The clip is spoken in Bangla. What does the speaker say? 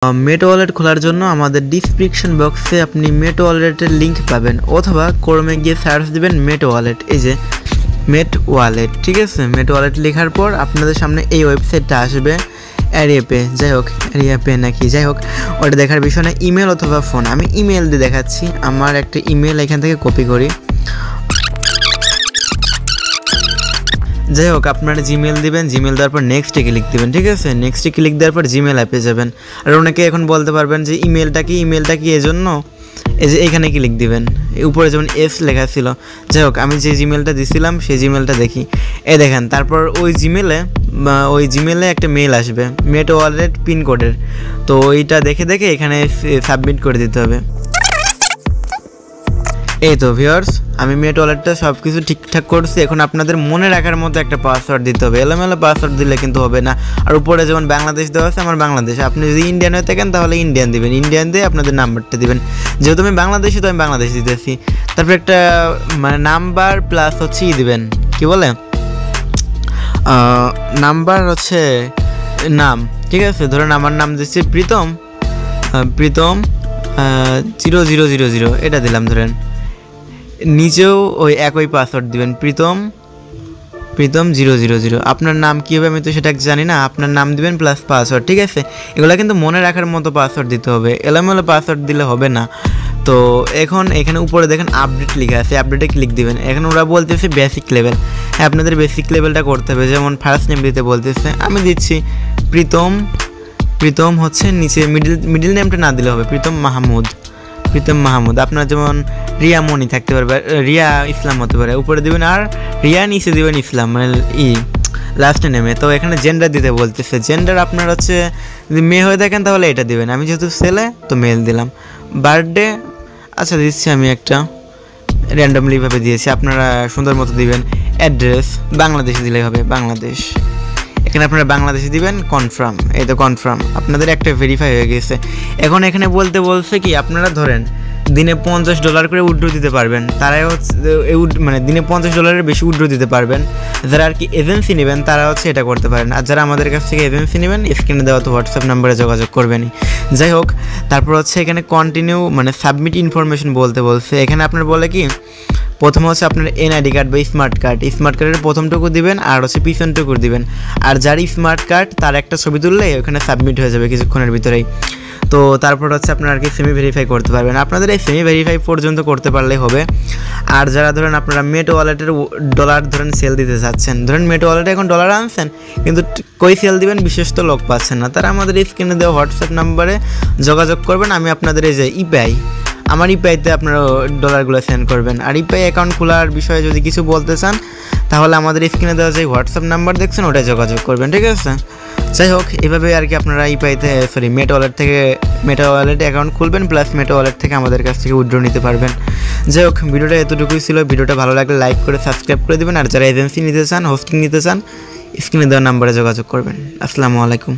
মেট ওয়ালেট খোলার জন্য আমাদের ডিসক্রিপশন বক্সে আপনি মেট ওয়ালেটের লিঙ্ক পাবেন, অথবা ক্রোমে গিয়ে সার্চ দিবেন মেট ওয়ালেট। এই যে মেট ওয়ালেট, ঠিক আছে। মেট ওয়ালেট লেখার পর আপনাদের সামনে এই ওয়েবসাইটটা আসবে, অ্যারিয়াপে, যাই হোক অ্যারিয়াপে নাকি যাই হোক, ওটা দেখার বিষয় না। ইমেল অথবা ফোন, আমি ইমেল দিয়ে দেখাচ্ছি। আমার একটা ইমেল এখান থেকে কপি করি। যাই হোক, আপনারা জিমেল দিবেন, জিমেল দেওয়ার পর নেক্সটে ক্লিক দিবেন, ঠিক আছে। নেক্সটে ক্লিক দেওয়ার পর জিমেল অ্যাপে যাবেন। আর অনেকে এখন বলতে পারবেন যে ইমেলটা কি এজন্য, এই যে এইখানে ক্লিক দিবেন, উপরে যেমন এস লেখা ছিল। যাই হোক, আমি যে জিমেলটা দিছিলাম সেই জিমেলটা দেখি, এই দেখেন। তারপর ওই জিমেলে একটা মেল আসবে মেট ওয়ালেট পিনকোডের, তো ওইটা দেখে এখানে সাবমিট করে দিতে হবে। এই তো ভিউয়ার্স, আমি মেট ওয়ালেটটা সব কিছু ঠিকঠাক করছি। এখন আপনাদের মনে রাখার মতো একটা পাসওয়ার্ড দিতে হবে। এলোমেলো পাসওয়ার্ড দিলে কিন্তু হবে না। আর উপরে যেমন বাংলাদেশ দেওয়া আছে, আমার বাংলাদেশ। আপনি যদি ইন্ডিয়ান হয়ে থাকেন তাহলে ইন্ডিয়ান দিবেন, ইন্ডিয়ান দিয়ে আপনাদের নাম্বারটা দিবেন। যেহেতু আমি বাংলাদেশি, তো আমি বাংলাদেশ দিতেছি। তারপর একটা মানে নাম্বার প্লাস হচ্ছে দিবেন, কি বলে নাম্বার হচ্ছে নাম, ঠিক আছে। ধরেন আমার নাম দিচ্ছি প্রীতম 0000, এটা দিলাম। ধরেন নিচেও ওই একই পাসওয়ার্ড দিবেন, প্রীতম 000। আপনার নাম কী হবে আমি তো সেটা জানি না, আপনার নাম দিবেন প্লাস পাসওয়ার্ড, ঠিক আছে। এগুলো কিন্তু মনে রাখার মতো পাসওয়ার্ড দিতে হবে, এলোমেলো পাসওয়ার্ড দিলে হবে না। তো এখন এখানে উপরে দেখেন আপডেট লেখা আছে, আপডেটে ক্লিক দিবেন। এখন ওরা বলতেছে বেসিক লেভেল, হ্যাঁ আপনাদের বেসিক লেভেলটা করতে হবে। যেমন ফার্স্ট নেম দিতে বলতেছে, আমি দিচ্ছি প্রীতম হচ্ছে নিচে মিডিল নেমটা না দিলে হবে, প্রীতম মাহমুদ। আপনার যেমন রিয়া মনি থাকতে পারবে, রিয়া ইসলাম হতে পারে, উপরে দিবেন। আর রিয়া নিচে দিবেন ইসলাম, মানে লাস্টে নেমে। তো এখানে জেন্ডার দিতে বলতেছে, জেন্ডার আপনার হচ্ছে যদি মেয়ে হয়ে থাকেন তাহলে এটা দিবেন। আমি যেহেতু ছেলে তো মেল দিলাম। বার্থডে আচ্ছা দিচ্ছি আমি একটা র্যান্ডমলিভাবে দিয়েছি, আপনারা সুন্দর মতো দিবেন। অ্যাড্রেস বাংলাদেশে দিলেই হবে, বাংলাদেশ। এখানে আপনারা বাংলাদেশে দিবেন। কনফার্ম, এই তো কনফার্ম, আপনাদের একটা ভেরিফাই হয়ে গেছে। এখন এখানে বলছে কি আপনারা ধরেন দিনে $50 করে উইথড্র দিতে পারবেন। তারাই হচ্ছে মানে দিনে $50 বেশি উইথড্র দিতে পারবেন। যারা আর কি এজেন্সি নেবেন তারা হচ্ছে এটা করতে পারেন। আর যারা আমাদের কাছ থেকে এজেন্সি নেবেন, স্ক্রিনে দেওয়া তো হোয়াটসঅ্যাপ নাম্বারে যোগাযোগ করবেনই। যাই হোক, তারপর হচ্ছে এখানে কন্টিনিউ মানে সাবমিট ইনফরমেশন বলছে। এখানে আপনার বলে কি প্রথমে হচ্ছে আপনার এনআইডি কার্ড বা স্মার্ট কার্ডের প্রথমটুকু দিবেন, আর হচ্ছে পিছনটুকু দিবেন। আর যার স্মার্ট কার্ড তার একটা ছবি তুললে ওখানে সাবমিট হয়ে যাবে কিছুক্ষণের ভিতরেই। তো তারপর হচ্ছে আপনারা আর কি সেমি ভেরিফাই করতে পারবেন। আপনাদের এই সেমি ভেরিফাই পর্যন্ত করতে পারলেই হবে। আর যারা ধরেন আপনারা মেট ওয়ালেটের ডলার ধরেন সেল দিতে চাচ্ছেন, ধরেন মেট ওয়ালেটে এখন ডলার আনছেন কিন্তু কই সেল দিবেন বিশেষ তো লোক পাচ্ছেন না, তারা আমাদের স্ক্রিনে দেওয়া হোয়াটসঅ্যাপ নাম্বারে যোগাযোগ করবেন। আমি আপনাদের এই যে ইপিআই, আমার ইপিআইতে আপনারা ডলারগুলো সেন্ড করবেন। আর ইপিআই অ্যাকাউন্ট খোলার বিষয়ে যদি কিছু বলতে চান তাহলে আমাদের স্ক্রিনে দেওয়া যে হোয়াটসঅ্যাপ নাম্বার দেখছেন ওটাই যোগাযোগ করবেন, ঠিক আছে। যাই হোক, এভাবে আর কি আপনারা মেট ওয়ালেট অ্যাকাউন্ট খুলবেন, প্লাস মেট ওয়ালেট থেকে আমাদের কাছ থেকে উইথড্র নিতে পারবেন। যাই হোক, ভিডিওটা এতটুকুই ছিল। ভিডিওটা ভালো লাগলে লাইক করে সাবস্ক্রাইব করে দেবেন। আর যারা এজেন্সি নিতে চান, হোস্টিং নিতে চান, স্ক্রিনে দেওয়া নাম্বারে যোগাযোগ করবেন। আসসালামু আলাইকুম।